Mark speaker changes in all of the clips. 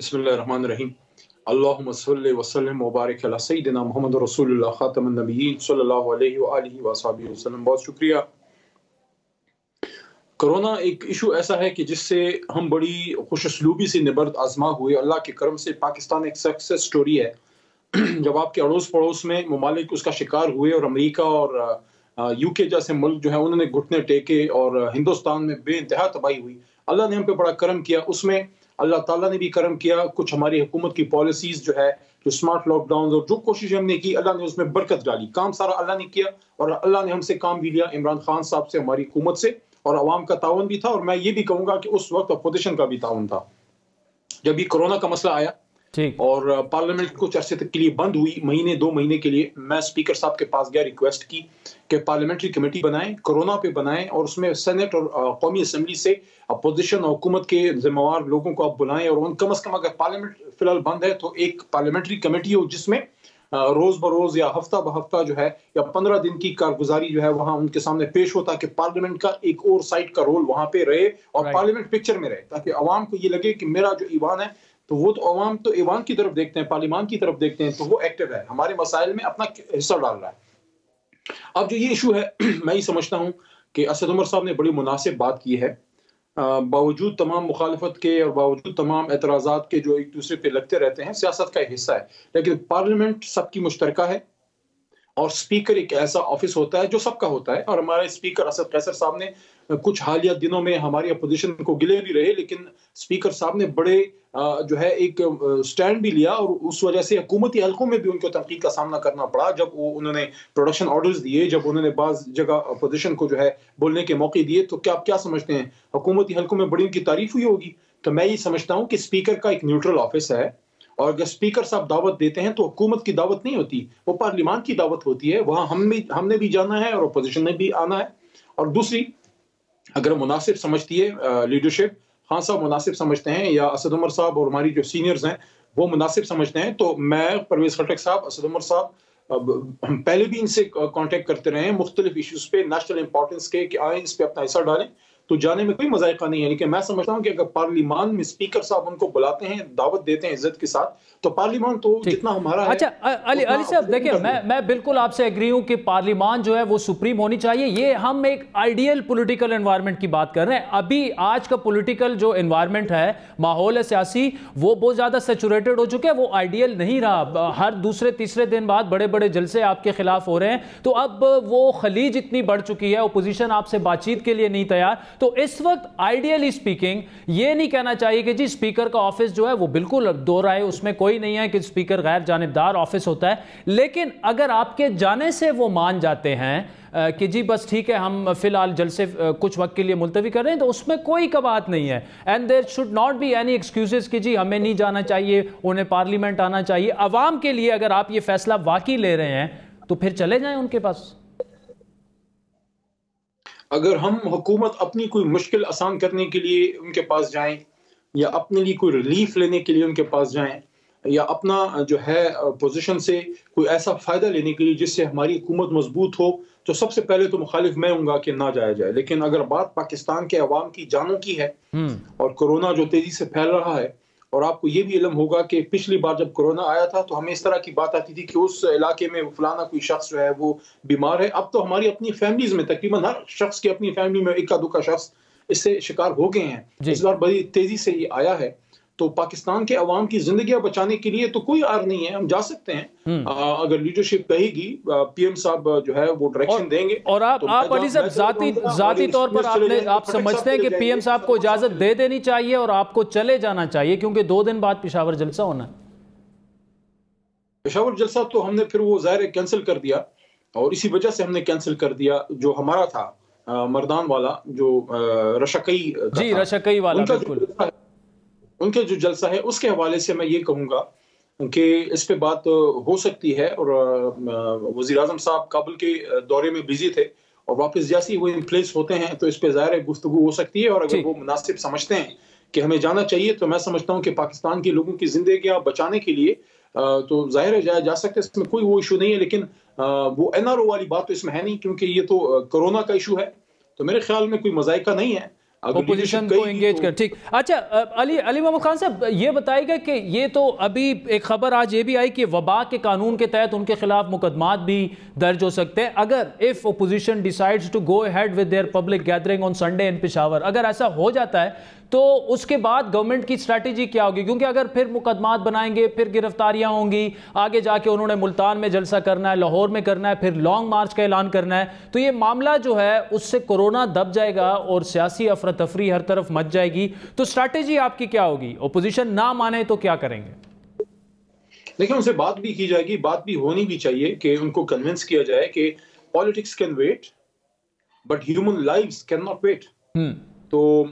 Speaker 1: بسم اللہ الرحمن الرحیم اللہم صلی وسلم وبارک علی سیدنا محمد رسول اللہ خاتم النبیین صلی اللہ علیہ وآلہ وصحبہ وسلم. بہت شکریہ. کرونا ایک ایشو ایسا ہے کہ جس سے ہم بڑی خوش اسلوبی سے نبرد آزما ہوئے. اللہ کے کرم سے پاکستان ایک سکسیس سٹوری ہے. جب آپ کے اڑوس پڑوس میں ممالک اس کا شکار ہوئے اور امریکہ اور یو کے جیسے ملک جو ہے انہوں نے گھٹنے ٹیکے اور ہندوستان میں بے انتہا تباہی ہوئی, اللہ نے ہم پہ بڑا کرم کیا. اس میں اللہ تعالیٰ نے بھی کرم کیا. کچھ ہماری حکومت کی پالیسیز جو ہے, جو سمارٹ لاک ڈاؤن اور جو کوشش ہم نے کی, اللہ نے اس میں برکت ڈالی. کام سارا اللہ نے کیا اور اللہ نے ہم سے کام بھی لیا, عمران خان صاحب سے, ہماری حکومت سے, اور عوام کا تعاون بھی تھا. اور میں یہ بھی کہوں گا کہ اس وقت اپوزیشن کا بھی تعاون تھا. جب یہ کرونا کا مسئلہ آیا اور پارلیمنٹ کچھ عرصے تک کے لیے بند ہوئی, مہینے 2 مہینے کے لیے, میں اسپیکر صاحب کے پاس گیا, ریکویسٹ کی کہ پارلیمنٹری کمیٹی بنائیں, کرونا پہ بنائیں, اور اس میں سینٹ اور قومی اسمبلی سے اپوزیشن اور حکومت کے ذمہ وار لوگوں کو آپ بلائیں, اور ان کم از کم اگر پارلیمنٹ فی الحال بند ہے تو ایک پارلیمنٹری کمیٹی ہو جس میں روز بروز یا ہفتہ بہفتہ جو ہے یا 15 دن کی کارگزاری جو ہے وہاں ان کے سامنے پیش ہو, تاکہ پارلیمنٹ کا ایک اور سائٹ کا رول وہاں پہ رہے اور پارلیمنٹ پکچر میں رہے, تاکہ عوام کو یہ لگے کہ میرا جو ایوان ہے تو وہ تو عوام تو ایوان کی طرف دیکھتے ہیں, پارلیمان کی طرف دیکھتے ہیں, تو وہ ایکٹیو ہے, ہمارے مسائل میں اپنا حصہ ڈال رہا ہے. اب جو یہ ایشو ہے میں یہ سمجھتا ہوں کہ اسد عمر صاحب نے بڑی مناسب بات کی ہے. باوجود تمام مخالفت کے اور باوجود تمام اعتراضات کے جو ایک دوسرے پہ لگتے رہتے ہیں, سیاست کا ایک حصہ ہے, لیکن پارلیمنٹ سب کی مشترکہ ہے اور اسپیکر ایک ایسا آفس ہوتا ہے جو سب کا ہوتا ہے. اور ہمارے اسپیکر اسد قیصر صاحب نے کچھ حالیہ دنوں میں ہماری اپوزیشن کو گلے بھی رہے, لیکن اسپیکر صاحب نے بڑے جو ہے ایک سٹینڈ بھی لیا, اور اس وجہ سے حکومتی حلقوں میں بھی ان کو تنقید کا سامنا کرنا پڑا جب انہوں نے پروڈکشن آرڈرز دیے, جب انہوں نے بعض جگہ اپوزیشن کو جو ہے بولنے کے موقع دیے. تو کیا آپ کیا سمجھتے ہیں, حکومتی حلقوں میں بڑی ان کی تعریف ہوئی ہوگی؟ تو میں یہ سمجھتا ہوں کہ اسپیکر کا ایک نیوٹرل آفس ہے, اور اگر اسپیکر صاحب دعوت دیتے ہیں تو حکومت کی دعوت نہیں ہوتی, وہ پارلیمان کی دعوت ہوتی ہے. وہاں ہم نے بھی جانا ہے اور اپوزیشن نے بھی آنا ہے. اور دوسری, اگر مناسب سمجھتی ہے لیڈرشپ, خان صاحب مناسب سمجھتے ہیں یا اسد عمر صاحب اور ہماری جو سینئرز ہیں وہ مناسب سمجھتے ہیں, تو میں پرویز خٹک صاحب, اسد عمر صاحب, ہم پہلے بھی ان سے کانٹیکٹ کرتے رہے ہیں مختلف ایشوز پہ نیشنل امپورٹنس کے, کہ آئیں اس پہ اپنا حصہ ڈالیں, تو جانے میں کوئی مذائقہ نہیں ہے. لیکن میں سمجھتا ہوں کہ اگر پارلیمان میں اسپیکر صاحب ان کو بلاتے ہیں, دعوت دیتے ہیں عزت کے ساتھ, تو پارلیمان تو جتنا ہمارا ہے.
Speaker 2: اچھا علی صاحب دیکھیں, میں بالکل آپ سے ایگری ہوں کہ پارلیمان جو ہے وہ سپریم ہونی چاہیے. یہ ہم ایک آئیڈیل پولیٹیکل انوائرمنٹ کی بات کر رہے ہیں. ابھی آج کا پولیٹیکل جو انوائرمنٹ ہے, ماحول ہے سیاسی, وہ بہت زیادہ سیچوریٹڈ ہو چکے ہیں, وہ آئیڈیل نہیں رہا. ہر دوسرے تیسرے دن بعد بڑے بڑے جلسے آپ کے خلاف ہو رہے ہیں, تو اب وہ خلیج اتنی بڑھ چکی ہے, اپوزیشن آپ سے بات چیت کے لیے نہیں تیار. تو اس وقت آئیڈیلی اسپیکنگ یہ نہیں کہنا چاہیے کہ جی اسپیکر کا آفس جو ہے وہ بالکل دو رائے اس میں کوئی نہیں ہے کہ اسپیکر غیر جانبدار آفس ہوتا ہے. لیکن اگر آپ کے جانے سے وہ مان جاتے ہیں کہ جی بس ٹھیک ہے ہم فی الحال جلسے کچھ وقت کے لیے ملتوی کر رہے ہیں, تو اس میں کوئی کباہت نہیں ہے. And there should not be any excuses کہ جی ہمیں نہیں جانا چاہیے, انہیں پارلیمنٹ آنا چاہیے. عوام کے لیے اگر آپ یہ فیصلہ واقعی لے رہے ہیں تو پھر چلے جائیں ان کے پاس.
Speaker 1: اگر ہم حکومت اپنی کوئی مشکل آسان کرنے کے لیے ان کے پاس جائیں, یا اپنے لیے کوئی ریلیف لینے کے لیے ان کے پاس جائیں, یا اپنا جو ہے پوزیشن سے کوئی ایسا فائدہ لینے کے لیے جس سے ہماری حکومت مضبوط ہو, تو سب سے پہلے تو مخالف میں ہوں گا کہ نہ جایا جائے. لیکن اگر بات پاکستان کے عوام کی جانوں کی ہے اور کورونا جو تیزی سے پھیل رہا ہے, اور آپ کو یہ بھی علم ہوگا کہ پچھلی بار جب کورونا آیا تھا تو ہمیں اس طرح کی بات آتی تھی کہ اس علاقے میں فلانا کوئی شخص جو ہے وہ بیمار ہے. اب تو ہماری اپنی فیملیز میں تقریباً ہر شخص کی اپنی فیملی میں اکا دکا شخص اس سے شکار ہو گئے ہیں. اس بار بڑی تیزی سے یہ آیا ہے, تو پاکستان کے عوام کی زندگیاں بچانے کے لیے تو کوئی عار نہیں ہے, ہم جا سکتے ہیں اگر لیڈرشپ کہے گی, پی ایم صاحب جو ہے وہ ڈائریکشن دیں گے.
Speaker 2: اور آپ علی صاحب ذاتی طور پر آپ سمجھتے ہیں کہ پی ایم صاحب کو اجازت دے دینی چاہیے اور آپ کو چلے جانا چاہیے, کیونکہ 2 دن بعد پشاور جلسہ ہونا ہے.
Speaker 1: پشاور جلسہ تو ہم نے پھر وہ ظاہر کینسل کر دیا, اور اسی وجہ سے ہم نے کینسل کر دیا جو ہمارا تھا مردان والا, جو رشکئی,
Speaker 2: جی رشکئی والا, بالکل
Speaker 1: ان کے جو جلسہ ہے اس کے حوالے سے میں یہ کہوں گا کہ اس پہ بات ہو سکتی ہے. اور وزیر اعظم صاحب کابل کے دورے میں بزی تھے, اور واپس جیسے وہ ان پلیس ہوتے ہیں تو اس پہ ظاہر گفتگو ہو سکتی ہے. اور اگر وہ مناسب سمجھتے ہیں کہ ہمیں جانا چاہیے, تو میں سمجھتا ہوں کہ پاکستان کے لوگوں کی زندگیاں بچانے کے لیے تو ظاہر ہے جا سکتے, اس میں کوئی وہ ایشو نہیں ہے. لیکن وہ این آر او والی بات تو اس میں ہے نہیں, کیونکہ یہ تو کرونا کا ایشو ہے, تو میرے خیال میں کوئی مذائقہ نہیں ہے.
Speaker 2: اپوزیشن کو انگیج کر. ٹھیک. اچھا علی محمد خان صاحب یہ بتائیے گا کہ یہ تو ابھی ایک خبر آج یہ بھی آئی کہ وبا کے قانون کے تحت ان کے خلاف مقدمات بھی درج ہو سکتے ہیں اگر if opposition decides to go ahead with their public gathering on Sunday in Peshawar. اگر ایسا ہو جاتا ہے تو اس کے بعد گورنمنٹ کی اسٹریٹجی کیا ہوگی؟ کیونکہ اگر پھر مقدمات بنائیں گے، پھر گرفتاریاں ہوں گی، آگے جا کے انہوں نے ملتان میں جلسہ کرنا ہے، لاہور میں کرنا ہے، پھر لانگ مارچ کا اعلان کرنا ہے، تو یہ معاملہ جو ہے اس سے کورونا دب جائے گا اور سیاسی افراتفری ہر طرف مچ جائے گی. تو اسٹریٹجی آپ کی کیا ہوگی؟ اپوزیشن نہ مانے تو کیا کریں گے؟
Speaker 1: دیکھیں ان سے بات بھی کی جائے گی، بات بھی ہونی بھی چاہیے کہ ان کو کنونس کیا جائے کہ politics can wait but human lives can not wait. تو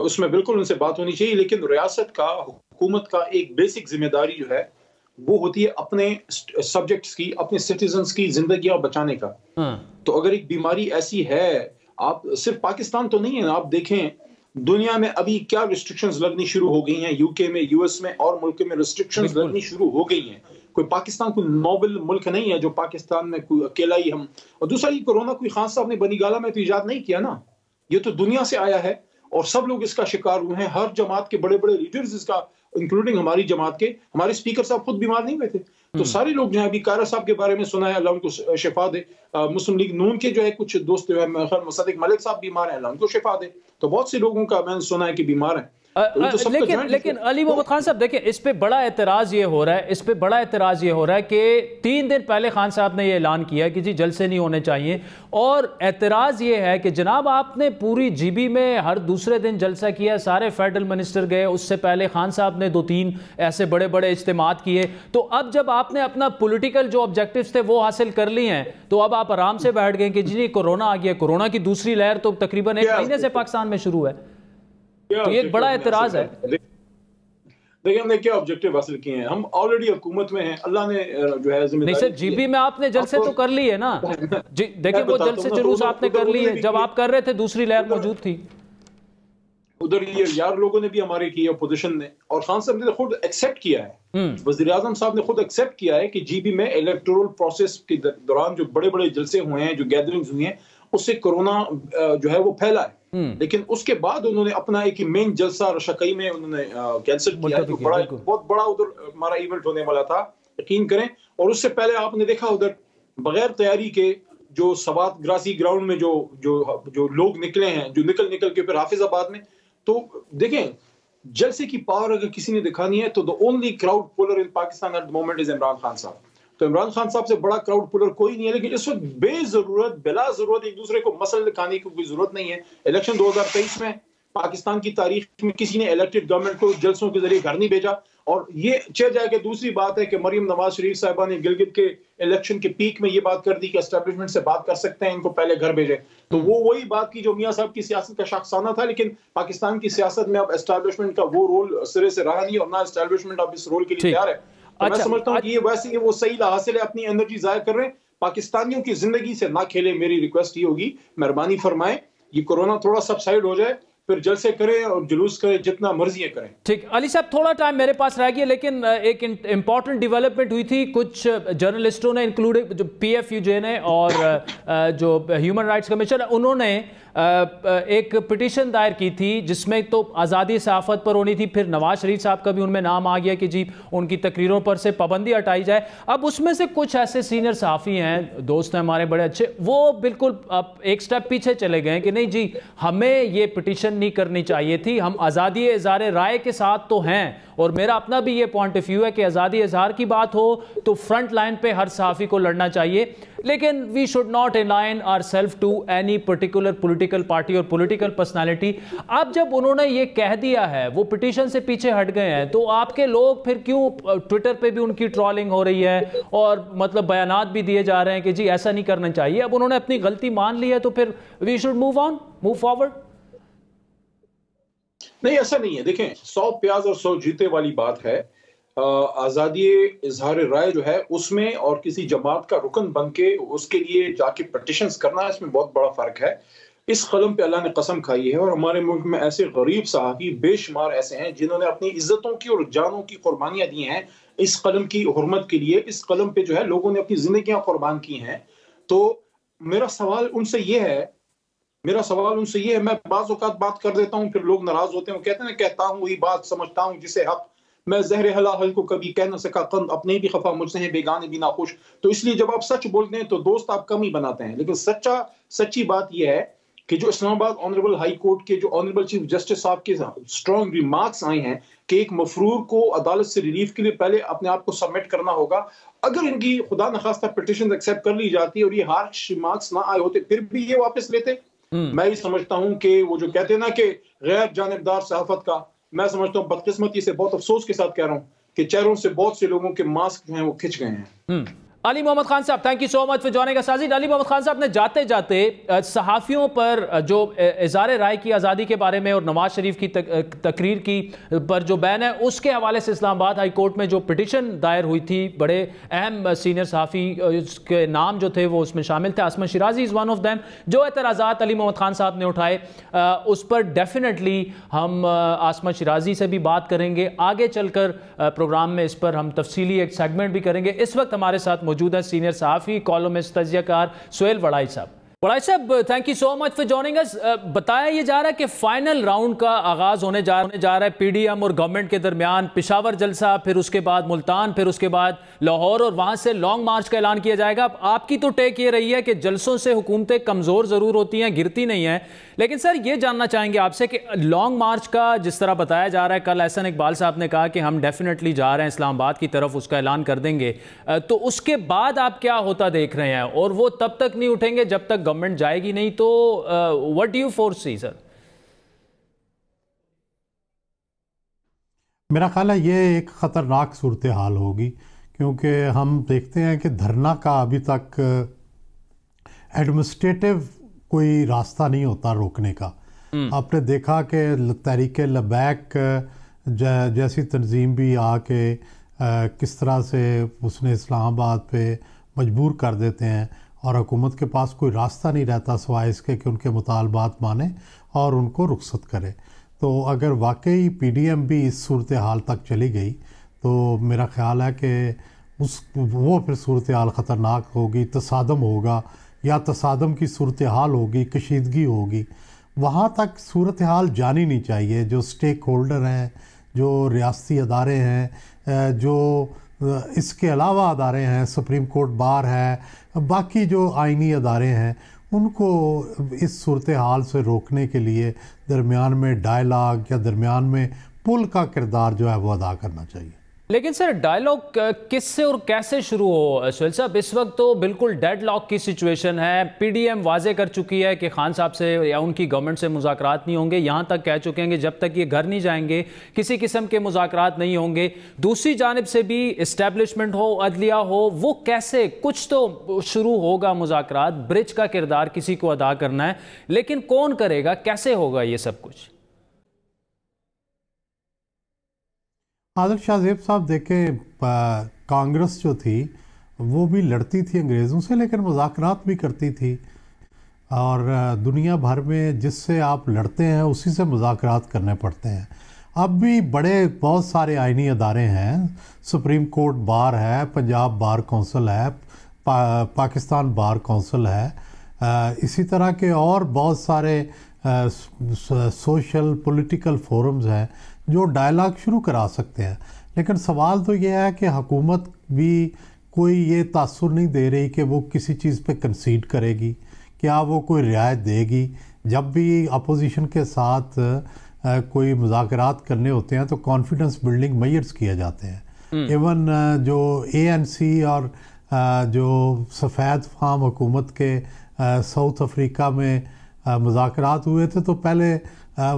Speaker 1: اس میں بالکل ان سے بات ہونی چاہیے، لیکن ریاست کا، حکومت کا ایک بیسک ذمہ داری جو ہے وہ ہوتی ہے اپنے سبجیکٹس کی، اپنے سٹیزنز کی زندگیاں بچانے کا. تو اگر ایک بیماری ایسی ہے، آپ صرف پاکستان تو نہیں ہے، آپ دیکھیں دنیا میں ابھی کیا ریسٹرکشنز لگنی شروع ہو گئی ہیں، یو کے میں، یو ایس میں اور ملک میں ریسٹرکشنز لگنی شروع ہو گئی ہیں. کوئی پاکستان کوئی نوبل ملک نہیں ہے جو پاکستان میں کوئی اکیلا ہی ہم. اور دوسرا یہ کورونا کوئی خان صاحب نے بنی گالہ میں تو ایجاد نہیں کیا نا، یہ تو دنیا سے آیا ہے اور سب لوگ اس کا شکار ہوئے ہیں. ہر جماعت کے بڑے بڑے لیڈرز اس کا، انکلوڈنگ ہماری جماعت کے، ہمارے اسپیکر صاحب خود بیمار نہیں ہوئے تھے. تو سارے لوگ جو ہیں، ابھی کائرہ صاحب کے بارے میں سنا ہے، اللہ ان کو شفا دے. مسلم لیگ نون کے جو ہے کچھ دوست جو ہے مصدق ملک صاحب بیمار ہیں، اللہ ان کو شفا دے. تو بہت سے لوگوں کا میں نے سنا ہے کہ بیمار ہیں.
Speaker 2: لیکن علی محمد خان صاحب دیکھیں اس پہ بڑا اعتراض یہ ہو رہا ہے کہ 3 دن پہلے خان صاحب نے یہ اعلان کیا کہ جی جلسے نہیں ہونے چاہیے، اور اعتراض یہ ہے کہ جناب آپ نے پوری جی بی میں ہر دوسرے دن جلسہ کیا، سارے فیڈرل منسٹر گئے، اس سے پہلے خان صاحب نے 2-3 ایسے بڑے بڑے اجتماعات کیے. تو اب جب آپ نے اپنا پولیٹیکل جو آبجیکٹیوز تھے وہ حاصل کر لی ہیں تو اب آپ آرام سے بیٹھ گئے کہ جی کورونا آ گیا. کورونا کی دوسری لہر تو تقریباً 1 مہینے سے پاکستان میں شروع ہے. تو یہ ایک بڑا اعتراض ہے.
Speaker 1: دیکھیں ہم نے کیا آبجیکٹیو حاصل کیے ہیں، ہم آلریڈی حکومت میں ہیں، اللہ نے جو ہے ذمہ داری.
Speaker 2: نہیں سر، جی بی میں آپ نے جلسے تو کر لی ہے نا، دیکھیں وہ جلسے جلوس آپ نے کر لی ہے، جب آپ کر رہے تھے دوسری لہر موجود تھی.
Speaker 1: ادھر یہ یار لوگوں نے بھی ہمارے کی، اپوزیشن نے، اور خان صاحب نے خود ایکسیپٹ کیا ہے، وزیر اعظم صاحب نے خود ایکسیپٹ کیا ہے کہ جی بی میں الیکٹورل پروسیس کے دوران جو بڑے بڑے جلسے ہوئے ہیں، جو گیدرنگز ہوئی ہیں، اس سے کورونا جو ہے وہ پھیلا ہے. لیکن اس کے بعد انہوں نے اپنا ایک مین جلسہ رشکئی میں انہوں نے کینسل کیا، جو بہت بڑا ادھر ہمارا ایونٹ ہونے والا تھا، یقین کریں. اور اس سے پہلے آپ نے دیکھا ادھر بغیر تیاری کے جو سوات گراسی گراؤنڈ میں جو لوگ نکلے ہیں، جو نکل کے پھر حافظ آباد میں. تو دیکھیں جلسے کی پاور اگر کسی نے دکھانی ہے تو the only crowd puller in Pakistan at the moment is Imran Khan صاحب. تو عمران خان صاحب سے بڑا کراؤڈ پولر کوئی نہیں ہے، لیکن اس وقت بلا ضرورت ایک دوسرے کو مسئلہ دکھانے کی کوئی ضرورت نہیں ہے. الیکشن 2023 میں پاکستان کی تاریخ میں کسی نے الیکٹڈ گورنمنٹ کو جلسوں کے ذریعے گھر نہیں بھیجا. اور یہ چل جائے کہ دوسری بات ہے کہ مریم نواز شریف صاحبہ نے گلگت کے الیکشن کے پیک میں یہ بات کر دی کہ اسٹیبلشمنٹ سے بات کر سکتے ہیں، ان کو پہلے گھر بھیجیں. تو وہ وہی بات کی جو میاں صاحب کی سیاست کا شاخسانہ تھا، لیکن پاکستان کی سیاست میں اب اسٹیبلشمنٹ کا وہ رول سرے سے رہا نہیں، اور نہ اسٹیبلشمنٹ اب اس رول کے لیے تیار ہے. میں سمجھتا ہوں کہ یہ ویسے ہی وہ صحیح حاصل ہے، اپنی انرجی ضائع کر رہے ہیں. پاکستانیوں کی زندگی سے نہ کھیلے، میری ریکویسٹ یہ ہوگی، مہربانی فرمائیں یہ کورونا تھوڑا سبسائڈ ہو جائے، پھر جلسے کریں اور جلوس کریں، جتنا مرضی کریں.
Speaker 2: ٹھیک علی صاحب، تھوڑا ٹائم میرے پاس رہ گیا، لیکن ایک امپورٹنٹ ڈیولپمنٹ ہوئی تھی. کچھ جرنلسٹوں نے انکلوڈ جو پی ایف یو جے نے اور جو ہیومن رائٹس کمیشن، انہوں نے ایک پٹیشن دائر کی تھی جس میں تو آزادی صحافت پر ہونی تھی. پھر نواز شریف صاحب کا بھی ان میں نام آ گیا کہ جی ان کی تقریروں پر سے پابندی ہٹائی جائے. اب اس میں سے کچھ ایسے سینئر صحافی ہیں، دوست ہیں ہمارے بڑے اچھے، وہ بالکل ایک سٹیپ پیچھے چلے گئے کہ نہیں جی ہمیں یہ پٹیشن نہیں کرنی چاہیے تھی، ہم آزادی اظہار رائے کے ساتھ تو ہیں. اور میرا اپنا بھی یہ پوائنٹ آف ویو ہے کہ آزادی اظہار کی بات ہو تو فرنٹ لائن پہ ہر صحافی کو لڑنا چاہیے، لیکن we should not align our self to any particular political party اور پولیٹیکل پرسنالٹی. اب جب انہوں نے یہ کہہ دیا ہے، وہ پٹیشن سے پیچھے ہٹ گئے ہیں، تو آپ کے لوگ پھر کیوں ٹویٹر پہ بھی ان کی ٹرولنگ ہو رہی ہے اور مطلب بیانات بھی دیے جا رہے ہیں کہ جی ایسا نہیں کرنا چاہیے. اب انہوں نے اپنی غلطی مان لی ہے تو پھر وی شوڈ موو فارورڈ.
Speaker 1: نہیں ایسا نہیں ہے. دیکھیں 100 پیاز اور 100 جیتے والی بات ہے. آزادی اظہار رائے جو ہے اس میں اور کسی جماعت کا رکن بن کے اس کے لیے جا کے پٹیشنز کرنا ہے، اس میں بہت بڑا فرق ہے. اس قلم پہ اللہ نے قسم کھائی ہے، اور ہمارے ملک میں ایسے غریب صحافی بے شمار ایسے ہیں جنہوں نے اپنی عزتوں کی اور جانوں کی قربانیاں دی ہیں اس قلم کی حرمت کے لیے. اس قلم پہ جو ہے لوگوں نے اپنی زندگیاں قربان کی ہیں. تو میرا سوال ان سے یہ ہے میرا سوال ان سے یہ ہے، میں بعض اوقات بات کر دیتا ہوں، پھر لوگ ناراض ہوتے ہیں، وہ کہتے ہیں کہتا ہوں وہی بات، سمجھتا ہوں جسے حق، میں زہر حل کو کبھی کہہ نہ سکا قند، اپنے بھی خفا مجھ سے ہیں بیگانے بھی ناخوش. تو اس لیے جب آپ سچ بولتے ہیں تو دوست آپ کم ہی بناتے ہیں. لیکن سچی بات یہ ہے کہ جو اسلام آباد آنریبل ہائی کورٹ کے جو آنریبل چیف جسٹس صاحب کے اسٹرانگ ریمارکس آئے ہیں کہ ایک مفرور کو عدالت سے ریلیف کے لیے پہلے اپنے آپ کو سبمٹ کرنا ہوگا. اگر ان کی خدا نخواستہ پٹیشن ایکسیپٹ کر لی جاتی اور یہ ہارش ریمارکس نہ آئے ہوتے پھر بھی یہ واپس لیتے. میں یہ سمجھتا ہوں کہ وہ جو کہتے ہیں نا کہ غیر جانبدار صحافت کا، میں سمجھتا ہوں بدقسمتی سے بہت افسوس کے ساتھ کہہ رہا ہوں کہ چہروں سے بہت سے لوگوں کے ماسک جو ہیں وہ کھچ گئے ہیں.
Speaker 2: علی Muhammad Khan sahab, thank you so much for joining us. Ali Muhammad Khan sahab نے جاتے جاتے صحافیوں پر جو اظہار رائے کی آزادی کے بارے میں اور نواز شریف کی تقریر کی پر جو بین ہے اس کے حوالے سے اسلام آباد ہائی کورٹ میں جو پٹیشن دائر ہوئی تھی، بڑے اہم سینئر صحافی اس کے نام جو تھے وہ اس میں شامل تھے، Asmat Shirazi is one of them, جو اعتراضات علی محمد خان صاحب نے اٹھائے اس پر ڈیفینیٹلی ہم عاصمت شیرازی سے بھی بات کریں گے. آگے چل کر پروگرام میں اس پر ہم تفصیلی ایک سیگمنٹ بھی کریں گے. اس وقت ہمارے ساتھ موجود ہے سینئر صحافی کالمسٹ تجزیہ کار Sohail وڑائی sahab. Warraich sahab, thank you so much for joining us. بتایا یہ جا رہا ہے کہ فائنل راؤنڈ کا آغاز ہونے جا رہا ہے پی ڈی ایم اور گورنمنٹ کے درمیان. پشاور جلسہ، پھر اس کے بعد ملتان، پھر اس کے بعد لاہور، اور وہاں سے لانگ مارچ کا اعلان کیا جائے گا. آپ کی تو ٹیک یہ رہی ہے کہ جلسوں سے حکومتیں کمزور ضرور ہوتی ہیں، گرتی نہیں ہیں، لیکن سر یہ جاننا چاہیں گے آپ سے کہ لانگ مارچ کا جس طرح بتایا جا رہا ہے، کل احسن اقبال صاحب نے کہا کہ ہم ڈیفینیٹلی جا رہے ہیں اسلام آباد کی طرف، اس کا اعلان کر دیں گے، تو اس کے بعد آپ کیا ہوتا دیکھ رہے ہیں؟ اور وہ تب تک نہیں اٹھیں گے جب تک گورنمنٹ جائے گی نہیں، تو what do you foresee سر؟
Speaker 3: میرا خیال ہے یہ ایک خطرناک صورتحال ہوگی، کیونکہ ہم دیکھتے ہیں کہ دھرنا کا ابھی تک ایڈمنسٹریٹو کوئی راستہ نہیں ہوتا روکنے کا. آپ نے دیکھا کہ تحریک لبیک جیسی تنظیم بھی آ کے کس طرح سے اس نے اسلام آباد پہ مجبور کر دیتے ہیں، اور حکومت کے پاس کوئی راستہ نہیں رہتا سوائے اس کے کہ ان کے مطالبات مانے اور ان کو رخصت کرے. تو اگر واقعی پی ڈی ایم بھی اس صورتحال تک چلی گئی تو میرا خیال ہے کہ وہ پھر صورتحال خطرناک ہوگی، تصادم ہوگا یا تصادم کی صورتحال ہوگی، کشیدگی ہوگی. وہاں تک صورتحال جانی نہیں چاہیے. جو سٹیک ہولڈر ہیں، جو ریاستی ادارے ہیں، جو اس کے علاوہ ادارے ہیں، سپریم کورٹ بار ہے، باقی جو آئینی ادارے ہیں، ان کو اس صورتحال سے روکنے کے لیے درمیان میں ڈائلاگ یا درمیان میں پل کا کردار جو ہے وہ ادا کرنا چاہیے.
Speaker 2: لیکن سر ڈائلاگ کس سے اور کیسے شروع ہو سہیل صاحب؟ اس وقت تو بالکل ڈیڈ لاک کی سچویشن ہے. پی ڈی ایم واضح کر چکی ہے کہ خان صاحب سے یا ان کی گورنمنٹ سے مذاکرات نہیں ہوں گے. یہاں تک کہہ چکے ہیں کہ جب تک یہ گھر نہیں جائیں گے کسی قسم کے مذاکرات نہیں ہوں گے. دوسری جانب سے بھی اسٹیبلشمنٹ ہو، عدلیہ ہو، وہ کیسے کچھ تو شروع ہوگا مذاکرات. برج کا کردار کسی کو ادا کرنا ہے، لیکن کون کرے گا، کیسے ہوگا یہ سب کچھ؟
Speaker 3: عادل شاہ زیب صاحب دیکھیں، کانگریس جو تھی وہ بھی لڑتی تھی انگریزوں سے، لیکن مذاکرات بھی کرتی تھی، اور دنیا بھر میں جس سے آپ لڑتے ہیں اسی سے مذاکرات کرنے پڑتے ہیں. اب بھی بہت سارے آئینی ادارے ہیں، سپریم کورٹ بار ہے، پنجاب بار کونسل ہے، پاکستان بار کونسل ہے، اسی طرح کے اور بہت سارے سوشل پولیٹیکل فورمز ہیں جو ڈائلاگ شروع کرا سکتے ہیں. لیکن سوال تو یہ ہے کہ حکومت بھی کوئی یہ تاثر نہیں دے رہی کہ وہ کسی چیز پہ کنسیڈ کرے گی، کیا وہ کوئی رعایت دے گی. جب بھی اپوزیشن کے ساتھ کوئی مذاکرات کرنے ہوتے ہیں تو کانفیڈنس بلڈنگ میئرز کیے جاتے ہیں. ایون جو اے این سی اور جو سفید فام حکومت کے ساؤتھ افریقہ میں مذاکرات ہوئے تھے تو پہلے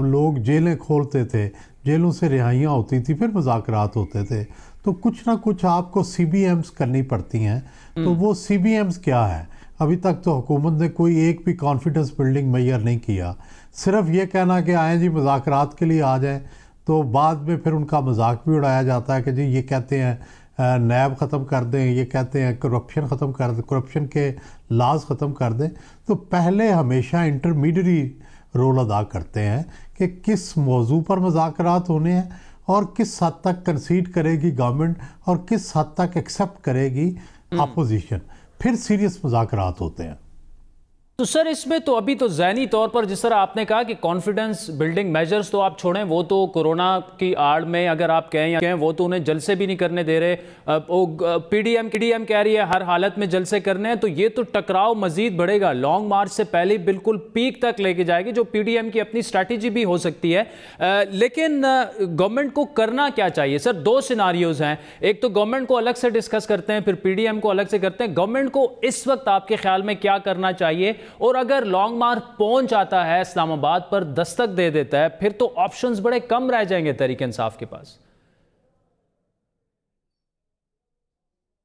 Speaker 3: لوگ جیلیں کھولتے تھے، جیلوں سے رہائیاں ہوتی تھی، پھر مذاکرات ہوتے تھے. تو کچھ نہ کچھ آپ کو سی بی ایمز کرنی پڑتی ہیں. تو وہ سی بی ایمز کیا ہے؟ ابھی تک تو حکومت نے کوئی ایک بھی کانفیڈنس بلڈنگ میئر نہیں کیا. صرف یہ کہنا کہ آئیں جی مذاکرات کے لیے آ جائیں، تو بعد میں پھر ان کا مذاق بھی اڑایا جاتا ہے کہ جی یہ کہتے ہیں نیب ختم کر دیں، یہ کہتے ہیں کرپشن ختم کر دیں، کرپشن کے لاز ختم کر دیں. تو پہلے ہمیشہ انٹرمیڈیری رول ادا کرتے ہیں کہ کس موضوع پر مذاکرات ہونے ہیں اور کس حد تک کنسیڈ کرے گی گورنمنٹ اور کس حد تک ایکسیپٹ کرے گی اپوزیشن، پھر سیریس مذاکرات ہوتے ہیں.
Speaker 2: تو سر اس میں تو ابھی تو ذہنی طور پر جس طرح آپ نے کہا کہ کانفیڈنس بلڈنگ میجرز تو آپ چھوڑیں، وہ تو کورونا کی آڑ میں اگر آپ کہیں یا کہیں وہ تو انہیں جلسے بھی نہیں کرنے دے رہے، پی ڈی ایم کہہ رہی ہے ہر حالت میں جلسے کرنے ہیں، تو یہ تو ٹکراؤ مزید بڑھے گا، لانگ مارچ سے پہلے بالکل پیک تک لے کے جائے گی، جو پی ڈی ایم کی اپنی اسٹریٹجی بھی ہو سکتی ہے۔ لیکن گورنمنٹ کو کرنا کیا چاہیے سر؟ دو سیناریوز ہیں، ایک تو گورنمنٹ کو الگ سے ڈسکس کرتے ہیں، پھر پی ڈی ایم کو الگ سے کرتے ہیں۔ گورنمنٹ کو اس وقت آپ کے خیال میں کیا کرنا چاہیے؟ اور اگر لانگ مارچ پہنچ آتا ہے، اسلام آباد پر دستک دے دیتا ہے، پھر تو آپشنز بڑے کم رہ جائیں گے تحریک انصاف کے پاس۔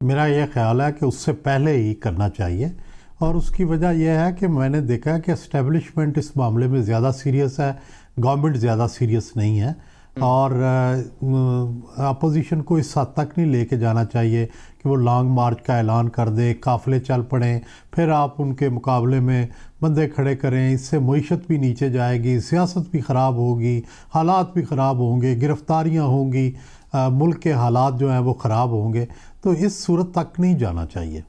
Speaker 3: میرا یہ خیال ہے کہ اس سے پہلے ہی کرنا چاہیے، اور اس کی وجہ یہ ہے کہ میں نے دیکھا کہ اسٹیبلشمنٹ اس معاملے میں زیادہ سیریس ہے، گورنمنٹ زیادہ سیریس نہیں ہے، اور اپوزیشن کو اس حد تک نہیں لے کے جانا چاہیے کہ وہ لانگ مارچ کا اعلان کر دے، قافلے چل پڑیں، پھر آپ ان کے مقابلے میں بندے کھڑے کریں، اس سے معیشت بھی نیچے جائے گی، سیاست بھی خراب ہوگی، حالات بھی خراب ہوں گے، گرفتاریاں ہوں گی، ملک کے حالات جو ہیں وہ خراب ہوں گے، تو اس صورت تک نہیں جانا چاہیے۔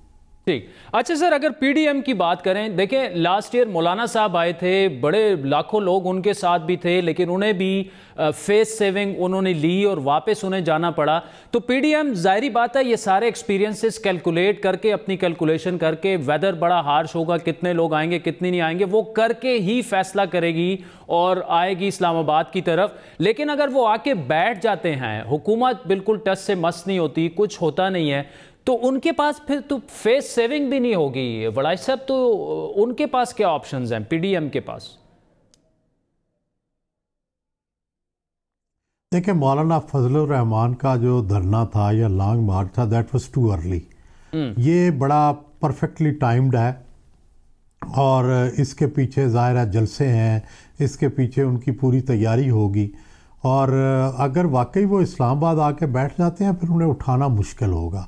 Speaker 2: ٹھیک، اچھا سر، اگر پی ڈی ایم کی بات کریں، دیکھیں لاسٹ ایئر مولانا صاحب آئے تھے، بڑے لاکھوں لوگ ان کے ساتھ بھی تھے، لیکن انہیں بھی فیس سیونگ انہوں نے لی اور واپس انہیں جانا پڑا۔ تو پی ڈی ایم ظاہری بات ہے یہ سارے ایکسپیرینسز کیلکولیٹ کر کے، اپنی کیلکولیشن کر کے، ویدر بڑا ہارش ہوگا، کتنے لوگ آئیں گے کتنے نہیں آئیں گے، وہ کر کے ہی فیصلہ کرے گی اور آئے گی اسلام آباد کی طرف۔ لیکن اگر وہ آ کے بیٹھ جاتے ہیں، حکومت بالکل ٹس سے مس نہیں ہوتی، کچھ ہوتا نہیں ہے، تو ان کے پاس پھر تو فیس سیونگ بھی نہیں ہوگی وڑائی صاحب، تو ان کے پاس کیا آپشنز ہیں پی ڈی ایم کے پاس؟
Speaker 3: دیکھیں مولانا فضل الرحمان کا جو دھرنا تھا یا لانگ مارچ تھا، دیٹ واز ٹو ارلی، یہ بڑا پرفیکٹلی ٹائمڈ ہے، اور اس کے پیچھے ظاہر ہے جلسے ہیں، اس کے پیچھے ان کی پوری تیاری ہوگی، اور اگر واقعی وہ اسلام آباد آ کے بیٹھ جاتے ہیں پھر انہیں اٹھانا مشکل ہوگا۔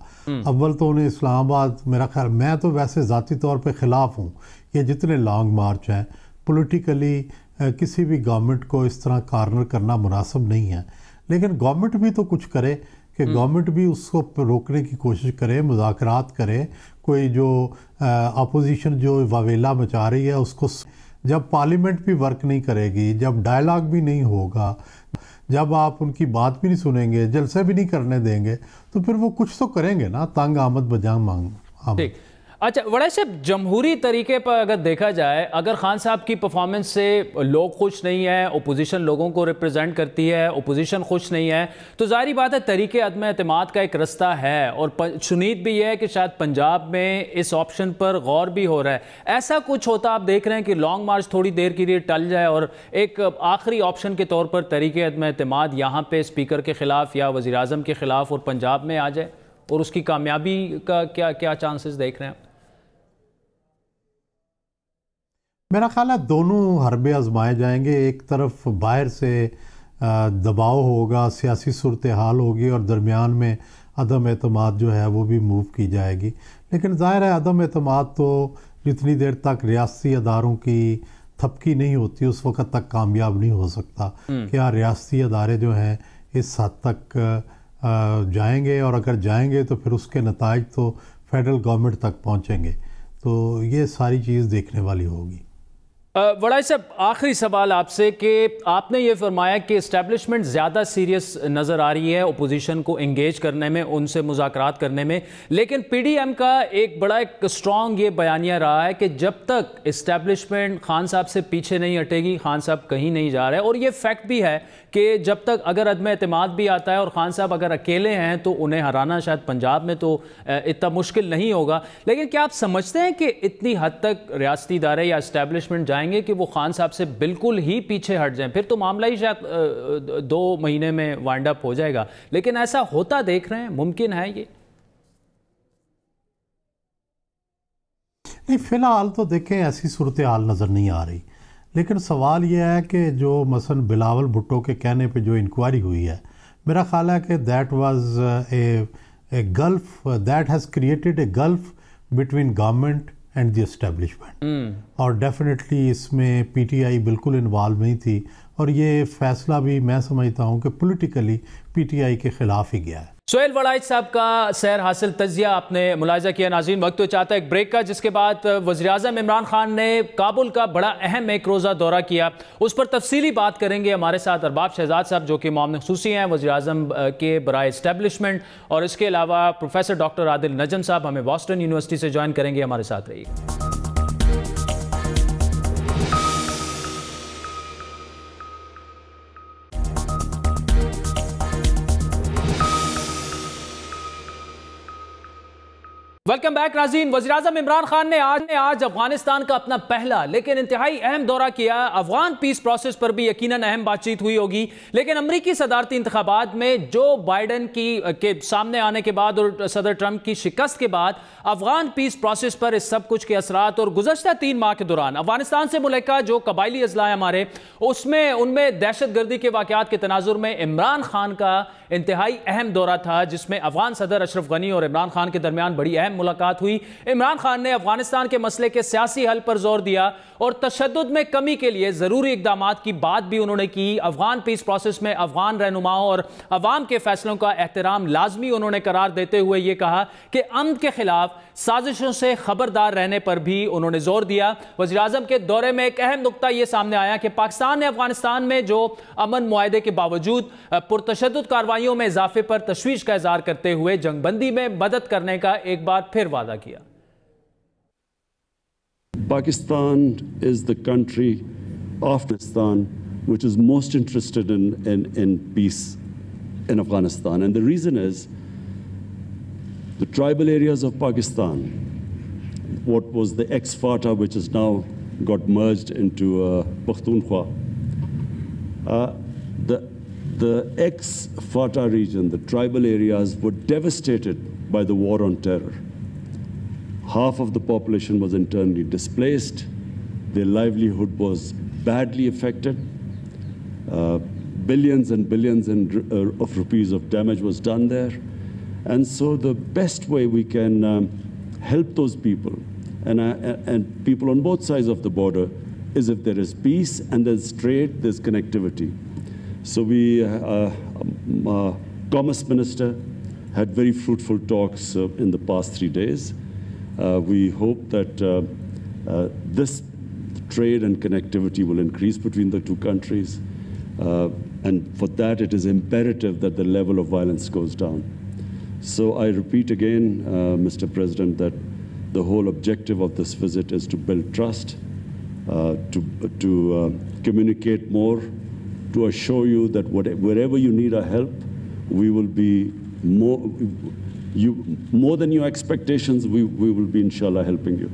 Speaker 3: اول تو انہیں اسلام آباد، میرا خیال، میں تو ویسے ذاتی طور پہ خلاف ہوں یہ جتنے لانگ مارچ ہیں، پولیٹیکلی کسی بھی گورنمنٹ کو اس طرح کارنر کرنا مناسب نہیں ہے، لیکن گورنمنٹ بھی تو کچھ کرے، کہ گورنمنٹ بھی اس کو روکنے کی کوشش کرے، مذاکرات کرے، کوئی جو اپوزیشن جو واویلا مچا رہی ہے اس کو، جب پارلیمنٹ بھی ورک نہیں کرے گی، جب ڈائلاگ بھی نہیں ہوگا، جب آپ ان کی بات بھی نہیں سنیں گے، جلسے بھی نہیں کرنے دیں گے، تو پھر وہ کچھ تو کریں گے نا، تنگ آمد بجا مانگ آمد۔
Speaker 2: اچھا وڑائی صاحب، جمہوری طریقے پر اگر دیکھا جائے، اگر خان صاحب کی پرفارمنس سے لوگ خوش نہیں ہیں، اپوزیشن لوگوں کو ریپرزینٹ کرتی ہے، اپوزیشن خوش نہیں ہے، تو ظاہری بات ہے طریقے عدم اعتماد کا ایک رستہ ہے، اور شنید بھی یہ ہے کہ شاید پنجاب میں اس آپشن پر غور بھی ہو رہا ہے۔ ایسا کچھ ہوتا آپ دیکھ رہے ہیں کہ لانگ مارچ تھوڑی دیر کے لیے ٹل جائے اور ایک آخری آپشن کے طور پر طریقے عدم اعتماد یہاں پہ اسپیکر کے خلاف یا وزیر اعظم کے خلاف اور پنجاب میں آ جائے، اور اس کی کامیابی کا کیا چانسز دیکھ رہے ہیں؟
Speaker 3: میرا خیال ہے دونوں حربے آزمائے جائیں گے، ایک طرف باہر سے دباؤ ہوگا، سیاسی صورتحال ہوگی، اور درمیان میں عدم اعتماد جو ہے وہ بھی موو کی جائے گی، لیکن ظاہر ہے عدم اعتماد تو جتنی دیر تک ریاستی اداروں کی تھپکی نہیں ہوتی اس وقت تک کامیاب نہیں ہو سکتا، کیا ریاستی ادارے جو ہیں اس حد تک جائیں گے، اور اگر جائیں گے تو پھر اس کے نتائج تو فیڈرل گورنمنٹ تک پہنچیں گے، تو یہ ساری چیز دیکھنے والی ہوگی۔
Speaker 2: وڑائی صاحب، آخری سوال آپ سے کہ آپ نے یہ فرمایا کہ اسٹیبلشمنٹ زیادہ سیریس نظر آ رہی ہے اپوزیشن کو انگیج کرنے میں، ان سے مذاکرات کرنے میں، لیکن پی ڈی ایم کا ایک بڑا ایک سٹرونگ یہ بیانیہ رہا ہے کہ جب تک اسٹیبلشمنٹ خان صاحب سے پیچھے نہیں ہٹے گی، خان صاحب کہیں نہیں جا رہے، اور یہ فیکٹ بھی ہے کہ جب تک اگر عدم اعتماد بھی آتا ہے اور خان صاحب اگر اکیلے ہیں تو انہیں ہرانا شاید پنجاب میں تو اتنا مشکل نہیں ہوگا، لیکن کیا آپ سمجھتے ہیں کہ اتنی حد تک ریاستی ادارے یا اسٹیبلشمنٹ جائیں گے کہ وہ خان صاحب سے بالکل ہی پیچھے ہٹ جائیں؟ پھر تو معاملہ ہی شاید 2 مہینے میں وائنڈ اپ ہو جائے گا، لیکن ایسا ہوتا دیکھ رہے ہیں، ممکن ہے یہ؟
Speaker 3: نہیں، فی الحال تو دیکھیں ایسی صورتحال نظر نہیں آ رہی، لیکن سوال یہ ہے کہ جو مثلا بلاول بھٹو کے کہنے پہ جو انکوائری ہوئی ہے، میرا خیال ہے کہ that was a golf, that has created a golf between government and the establishment, اور ڈیفینیٹلی اس میں پی ٹی آئی بالکل انوالو نہیں تھی، اور یہ فیصلہ بھی میں سمجھتا ہوں کہ پولیٹیکلی پی ٹی آئی کے خلاف ہی گیا ہے۔
Speaker 2: سہیل وڑائچ صاحب کا سیر حاصل تجزیہ آپ نے ملاحظہ کیا ناظرین. وقت تو چاہتا ہے ایک بریک کا, جس کے بعد وزیراعظم عمران خان نے کابل کا بڑا اہم ایک روزہ دورہ کیا. اس پر تفصیلی بات کریں گے. ہمارے ساتھ ارباب شہزاد صاحب جو کہ معاون خصوصی ہیں وزیراعظم کے برائے اسٹیبلشمنٹ, اور اس کے علاوہ پروفیسر ڈاکٹر عادل نجم صاحب ہمیں بوسٹن یونیورسٹی سے جوائن کریں گے. ہمارے ساتھ رہیے. ویلکم بیک ناظرین. وزیراعظم عمران خان نے آج افغانستان کا اپنا پہلا لیکن انتہائی اہم دورہ کیا. افغان پیس پروسیس پر بھی یقیناً اہم بات چیت ہوئی ہوگی, لیکن امریکی صدارتی انتخابات میں جو بائیڈن کے سامنے آنے کے بعد اور صدر ٹرمپ کی شکست کے بعد افغان پیس پروسیس پر اس سب کچھ کے اثرات, اور گزشتہ 3 ماہ کے دوران افغانستان سے ملحقہ جو قبائلی اضلاع ہمارے ان میں دہشت گردی کے واقعات کے تناظر میں عمران خان کا انتہائی اہم دورہ تھا, جس میں افغان صدر اشرف غنی اور عمران خان کے درمیان بڑی اہم ملاقات ہوئی. عمران خان نے افغانستان کے مسئلے کے سیاسی حل پر زور دیا اور تشدد میں کمی کے لیے ضروری اقدامات کی بات بھی انہوں نے کی. افغان پیس پروسیس میں افغان رہنماؤں اور عوام کے فیصلوں کا احترام لازمی انہوں نے قرار دیتے ہوئے یہ کہا کہ امن کے خلاف سازشوں سے خبردار رہنے پر بھی انہوں نے زور دیا. وزیراعظم کے دورے میں ایک اہم نقطہ یہ سامنے آیا کہ پاکستان نے افغانستان میں جو امن معاہدے کے باوجود پرتشدد کارروائیوں میں اضافے پر تشویش کا اظہار کرتے ہوئے جنگ بندی میں مدد کرنے کا ایک بار پھر وعدہ کیا.
Speaker 4: Pakistan is the country of Afghanistan which is most interested in peace in Afghanistan, and the reason is the tribal areas of Pakistan, what was the ex-FATA, which has now got merged into Pakhtunkhwa, the ex-FATA region, the tribal areas were devastated by the war on terror. Half of the population was internally displaced. Their livelihood was badly affected. Billions and billions of rupees of damage was done there. And so the best way we can help those people and people on both sides of the border is if there is peace and there's trade, there's connectivity. So Commerce Minister had very fruitful talks in the past 3 days. We hope that this trade and connectivity will increase between the two countries. And for that, it is imperative that the level of violence goes down. So I repeat again, Mr. President, that the whole objective of this visit is to build trust, to communicate more, to assure you that wherever you need our help, we will be more than your expectations, we will be inshallah helping you.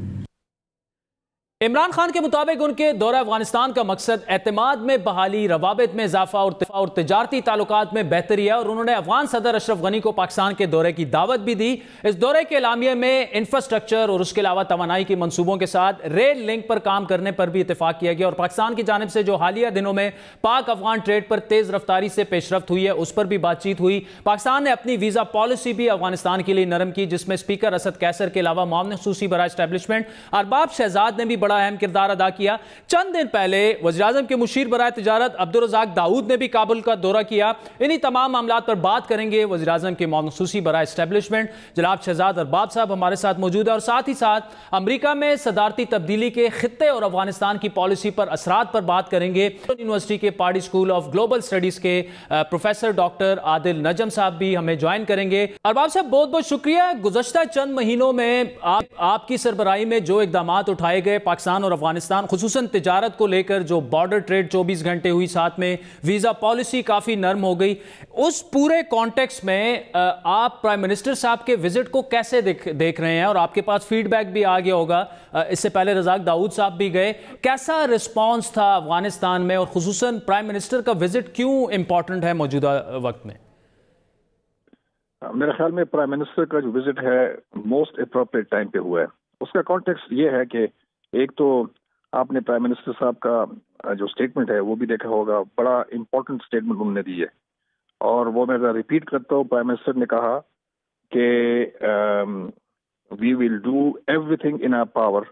Speaker 2: Imran Khan کے مطابق ان کے دورہ افغانستان کا مقصد اعتماد میں بحالی, روابط میں اضافہ اور تجارتی تعلقات میں بہتری ہے, اور انہوں نے افغان صدر اشرف غنی کو پاکستان کے دورے کی دعوت بھی دی. اس دورے کے اعلامیے میں انفراسٹرکچر اور اس کے علاوہ توانائی کے منصوبوں کے ساتھ ریل لنک پر کام کرنے پر بھی اتفاق کیا گیا, اور پاکستان کی جانب سے جو حالیہ دنوں میں پاک افغان ٹریڈ پر تیز رفتاری سے پیش رفت ہوئی ہے اس پر بھی بات چیت ہوئی. پاکستان نے اپنی ویزا پالیسی بھی افغانستان کے لیے نرم کی, جس میں اسپیکر اسد قیصر کے علاوہ معاون خصوصی برائے اسٹیبلشمنٹ ارباب شہزاد نے بھی بڑا اہم کردار ادا کیا. چند دن پہلے وزیراعظم کے مشیر برائے تجارت عبدالرزاق داؤد نے بھی کابل کا دورہ کیا. انہی تمام معاملات پر بات کریں گے. وزیراعظم کے معاون خصوصی برائے اسٹیبلشمنٹ جناب شہزاد ارباب صاحب ہمارے ساتھ موجود ہے, اور ساتھ ہی ساتھ امریکہ میں صدارتی تبدیلی کے خطے اور افغانستان کی پالیسی پر اثرات پر بات کریں گے. یونیورسٹی کے پارڈی اسکول آف گلوبل سٹڈیز کے پروفیسر ڈاکٹر عادل نجم صاحب بھی ہمیں جوائن کریں گے. ارباب صاحب بہت بہت شکریہ. گزشتہ چند مہینوں میں آپ کی سربراہی میں جو اقدامات اٹھائے گئے پاکستان اور افغانستان خصوصاً تجارت کو لے کر, جو بارڈر ٹریڈ 24 گھنٹے ہوئی, ساتھ میں ویزا پالیسی کافی نرم ہو گئی, اس پورے کانٹیکس میں آپ پرائم منسٹر صاحب کے وزٹ کو کیسے دیکھ رہے ہیں؟ اور آپ کے پاس فیڈ بیک بھی آ گیا ہوگا, اس سے پہلے رزاق داؤد صاحب بھی گئے. کیسا رسپانس تھا افغانستان میں, اور خصوصاً پرائم منسٹر کا وزٹ کیوں امپورٹنٹ ہے موجودہ وقت میں؟
Speaker 5: میرے خیال میں پرائم منسٹر کا جو وزٹ ہے موسٹ اپروپریٹ ٹائم پہ ہوا ہے. اس کا کانٹیکس یہ ہے کہ ایک تو آپ نے پرائم منسٹر صاحب کا جو سٹیٹمنٹ ہے وہ بھی دیکھا ہوگا, بڑا امپورٹنٹ سٹیٹمنٹ انہوں نے دی ہے, اور وہ میں ریپیٹ کرتا ہوں. پرائم منسٹر نے کہا کہ we will do everything in our power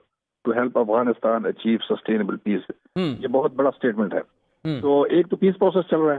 Speaker 5: to help Afghanistan achieve sustainable peace. یہ بہت بڑا سٹیٹمنٹ ہے. تو ایک تو پیس پروسیس چل رہا ہے,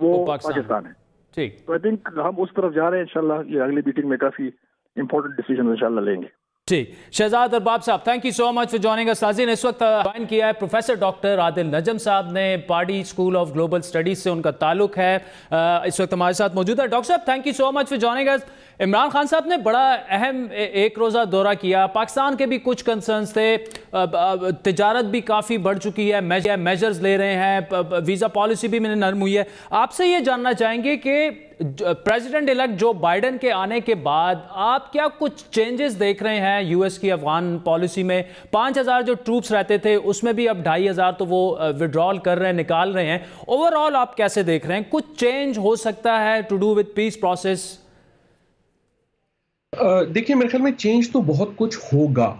Speaker 5: وہ پاکستان ہے.
Speaker 2: ٹھیک.
Speaker 5: تو آئی تھنک ہم اس طرف جا رہے ہیں انشاءاللہ. یہ اگلی میٹنگ میں کافی امپورٹنٹ ڈیسیژن انشاءاللہ لیں گے.
Speaker 2: ٹھیک. Shahzad Arbab sahab thank you so much for joining us. ناظرین اس وقت جوائن کیا ہے پروفیسر ڈاکٹر عادل نجم صاحب نے, پارڈی اسکول آف گلوبل اسٹڈیز سے ان کا تعلق ہے, اس وقت ہمارے ساتھ موجود ہے. Doctor sahab thank you so much for joining us. Imran Khan sahab نے بڑا اہم ایک روزہ دورہ کیا, پاکستان کے بھی کچھ کنسرنز تھے, تجارت بھی کافی بڑھ چکی ہے, میجرز لے رہے ہیں, ویزا پالیسی بھی میں نے نرم ہوئی ہے. آپ سے یہ جاننا چاہیں گے کہ پریزیڈنٹ الیکٹ جو بائیڈن کے آنے کے بعد آپ کیا کچھ چینجز دیکھ رہے ہیں یو ایس کی افغان پالیسی میں؟ 5,000 جو ٹروپس رہتے تھے اس میں بھی اب 2,500 تو وہ وڈرال کر رہے ہیں, نکال رہے ہیں. اوور آل آپ کیسے دیکھ رہے ہیں, کچھ چینج ہو سکتا ہے to do with peace process?
Speaker 6: دیکھیں میرے خیال میں چینج تو بہت کچھ ہوگا.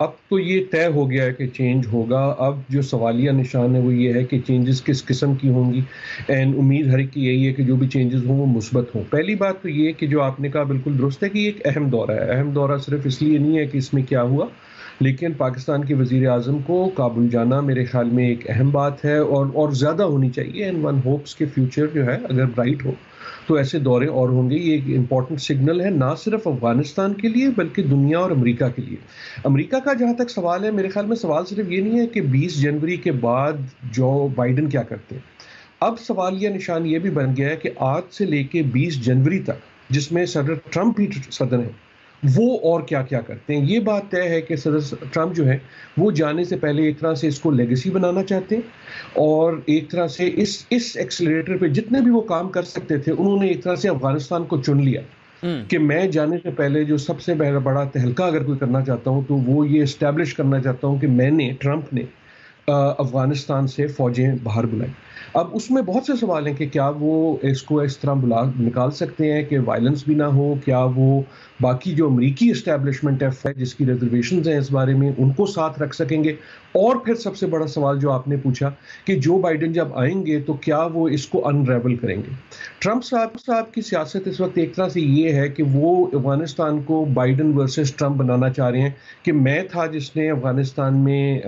Speaker 6: اب تو یہ طے ہو گیا ہے کہ چینج ہوگا. اب جو سوالیہ نشان ہے وہ یہ ہے کہ چینجز کس قسم کی ہوں گی, اینڈ امید ہر ایک کی یہی ہے کہ جو بھی چینجز ہوں وہ مثبت ہوں. پہلی بات تو یہ کہ جو آپ نے کہا بالکل درست ہے کہ یہ ایک اہم دورہ ہے. اہم دورہ صرف اس لیے نہیں ہے کہ اس میں کیا ہوا, لیکن پاکستان کے وزیر اعظم کو کابل جانا میرے خیال میں ایک اہم بات ہے, اور زیادہ ہونی چاہیے. اینڈ ون ہوپس کہ فیوچر جو ہے اگر برائٹ ہو تو ایسے دورے اور ہوں گے. یہ ایک امپورٹنٹ سگنل ہے نہ صرف افغانستان کے لیے بلکہ دنیا اور امریکہ کے لیے. امریکہ کا جہاں تک سوال ہے, میرے خیال میں سوال صرف یہ نہیں ہے کہ 20 جنوری کے بعد جو بائیڈن کیا کرتے ہیں. اب سوالیہ نشان یہ بھی بن گیا ہے کہ آج سے لے کے 20 جنوری تک, جس میں صدر ٹرمپ ہی صدر ہیں, وہ اور کیا کیا کرتے ہیں. یہ بات طے ہے کہ صدر ٹرمپ جو ہے وہ جانے سے پہلے ایک طرح سے اس کو لیگیسی بنانا چاہتے ہیں, اور ایک طرح سے اس ایکسیلریٹر پہ جتنے بھی وہ کام کر سکتے تھے انہوں نے ایک طرح سے افغانستان کو چن لیا کہ میں جانے سے پہلے جو سب سے بڑا تہلکہ اگر کوئی کرنا چاہتا ہوں تو وہ یہ اسٹیبلش کرنا چاہتا ہوں کہ میں نے, ٹرمپ نے افغانستان سے فوجیں باہر بلائیں. اب اس میں بہت سے سوال ہیں کہ کیا وہ اس کو اس طرح نکال سکتے ہیں کہ وائلنس بھی نہ ہو, کیا وہ باقی جو امریکی اسٹیبلشمنٹ ہے جس کی ریزرویشنز ہیں اس بارے میں ان کو ساتھ رکھ سکیں گے. اور پھر سب سے بڑا سوال جو آپ نے پوچھا کہ جو بائیڈن جب آئیں گے تو کیا وہ اس کو انریول کریں گے. ٹرمپ صاحب کی سیاست اس وقت ایک طرح سے یہ ہے کہ وہ افغانستان کو بائیڈن ورسز ٹرمپ بنانا چاہ رہے ہیں کہ میں تھا جس نے افغانستان میں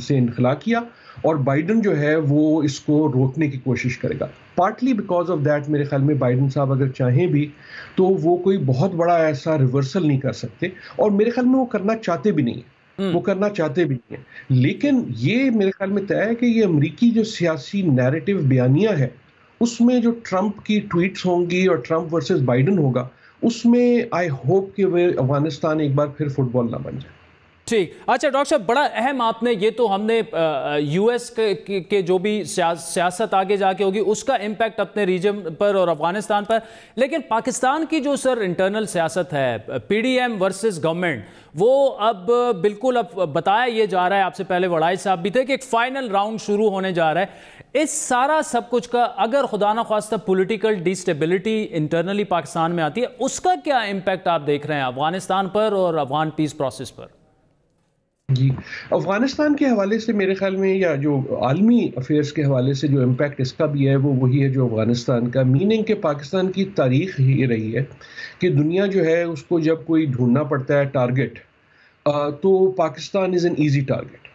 Speaker 6: سے انخلا کیا, اور بائیڈن جو ہے وہ اس کو روکنے کی کوشش کرے گا. پارٹلی بیکاز آف دیٹ میرے خیال میں بائیڈن صاحب اگر چاہیں بھی تو وہ کوئی بہت بڑا ایسا ریورسل نہیں کر سکتے, اور میرے خیال میں وہ کرنا چاہتے بھی نہیں ہیں, وہ کرنا چاہتے بھی نہیں ہیں. لیکن یہ میرے خیال میں طے ہے کہ یہ امریکی جو سیاسی نیریٹو بیانیہ ہے اس میں جو ٹرمپ کی ٹویٹس ہوں گی اور ٹرمپ ورسز بائیڈن ہوگا, اس میں آئی ہوپ کہ وہ افغانستان ایک بار پھر فٹ بال نہ بن جائے.
Speaker 2: ٹھیک. اچھا ڈاکٹر صاحب, بڑا اہم آپ نے یہ تو ہم نے یو ایس کے جو بھی سیاست آگے جا کے ہوگی اس کا امپیکٹ اپنے ریجن پر اور افغانستان پر, لیکن پاکستان کی جو سر انٹرنل سیاست ہے P D M versus government, وہ اب بالکل اب بتایا یہ جا رہا ہے, آپ سے پہلے وڑائی صاحب بھی تھے, کہ ایک فائنل راؤنڈ شروع ہونے جا رہا ہے. اس سارا سب کچھ کا اگر خدا نہ خواستہ political destability internally Pakistan میں آتی ہے, اس کا کیا امپیکٹ آپ دیکھ رہے ہیں افغانستان پر اور افغان پیس پروسیس پر؟
Speaker 6: جی, افغانستان کے حوالے سے میرے خیال میں یا جو عالمی افیئرس کے حوالے سے جو امپیکٹ اس کا بھی ہے وہ وہی ہے جو افغانستان کا. میننگ کہ پاکستان کی تاریخ یہ رہی ہے کہ دنیا جو ہے اس کو جب کوئی ڈھونڈنا پڑتا ہے ٹارگٹ, تو Pakistan is an easy target,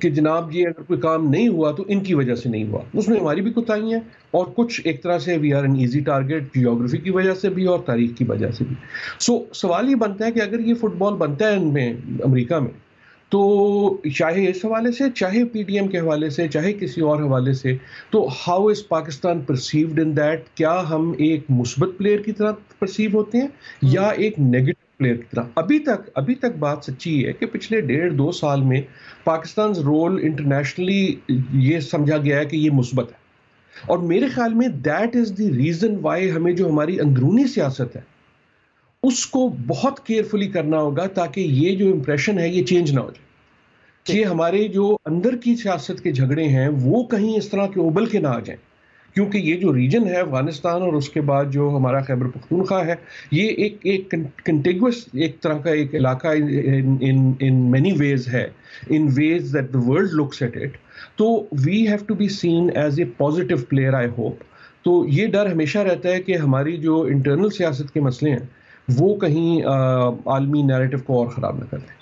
Speaker 6: کہ جناب یہ اگر کوئی کام نہیں ہوا تو ان کی وجہ سے نہیں ہوا. اس میں ہماری بھی کوتاہیاں ہیں اور کچھ ایک طرح سے we are an easy target geography کی وجہ سے بھی اور تاریخ کی وجہ سے بھی. سوال یہ بنتا ہے کہ اگر یہ فٹ بال بنتا ہے ان میں امریکہ میں, تو چاہے اس حوالے سے, چاہے پی ڈی ایم کے حوالے سے, چاہے کسی اور حوالے سے, تو how is Pakistan perceived in that? کیا ہم ایک مثبت پلیئر کی طرح پرسیو ہوتے ہیں یا ایک نیگیٹو پلیئر کی طرح؟ ابھی تک بات سچی ہے کہ پچھلے 1.5-2 سال میں پاکستان رول انٹرنیشنلی یہ سمجھا گیا ہے کہ یہ مثبت ہے, اور میرے خیال میں that is the reason why ہمیں جو ہماری اندرونی سیاست ہے اس کو بہت کیئرفلی کرنا ہوگا تاکہ یہ جو امپریشن ہے یہ چینج نہ ہو جائے, کہ ہمارے جو اندر کی سیاست کے جھگڑے ہیں وہ کہیں اس طرح کے ابل کے نہ آ جائیں. کیونکہ یہ جو ریجن ہے افغانستان اور اس کے بعد جو ہمارا خیبر پختونخوا ہے, یہ ایک کنٹیگوس ایک طرح کا ایک علاقہ ان مینی ویز ہے, in ways that the world looks at it. تو we have to be seen as a positive player I hope. تو یہ ڈر ہمیشہ رہتا ہے کہ ہماری جو انٹرنل سیاست کے مسئلے ہیں وہ کہیں عالمی نیریٹو کو اور خراب نہ کر دیں.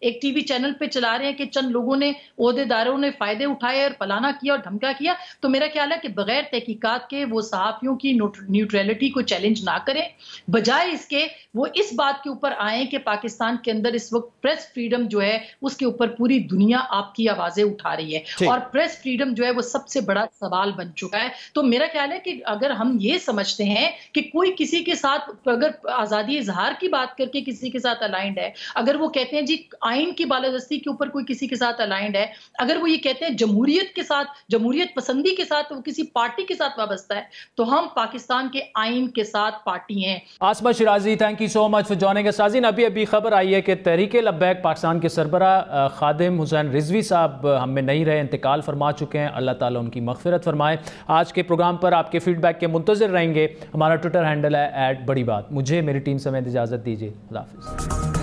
Speaker 7: ایک ٹی وی چینل پہ چلا رہے ہیں کہ چند لوگوں نے عہدیداروں نے فائدے اٹھائے اور فلانا کیا اور دھمکا کیا، تو میرا خیال ہے کہ بغیر تحقیقات کے وہ صحافیوں کی نیوٹرلٹی کو چیلنج نہ کریں، بجائے اس کے وہ اس بات کے اوپر آئیں کہ پاکستان کے اندر اس وقت پریس فریڈم جو ہے اس کے اوپر پوری دنیا آپ کی آوازیں اٹھا رہی ہے اور پریس فریڈم جو ہے وہ سب سے بڑا سوال بن چکا ہے۔ تو میرا خیال ہے کہ اگر ہم یہ سمجھتے ہیں کہ کوئی کسی کے ساتھ اگر آزادی اظہار کی بات کر کے کسی کے ساتھ الائنڈ ہے، اگر وہ کہتے ہیں جی آئین کی بالادستی کے اوپر کوئی کسی کے ساتھ الائنڈ ہے، اگر وہ یہ کہتے ہیں جمہوریت کے ساتھ، جمہوریت پسندی کے ساتھ، وہ کسی پارٹی کے ساتھ وابستہ ہے، تو ہم پاکستان کے آئین کے ساتھ پارٹی ہیں۔
Speaker 2: Asma Shirazi, thank you so much for joining us. ناظرین، ابھی خبر آئی ہے کہ تحریک لبیک پاکستان کے سربراہ خادم حسین رضوی صاحب ہم میں نہیں رہے، انتقال فرما چکے ہیں، اللہ تعالیٰ ان کی مغفرت فرمائے۔ آج کے پروگرام پر آپ کے فیڈ بیک کے منتظر رہیں گے۔ ہمارا ٹویٹر ہینڈل ہے @بڑی بات۔ مجھے میری ٹیم سمیت اجازت دیجیے، اللہ حافظ۔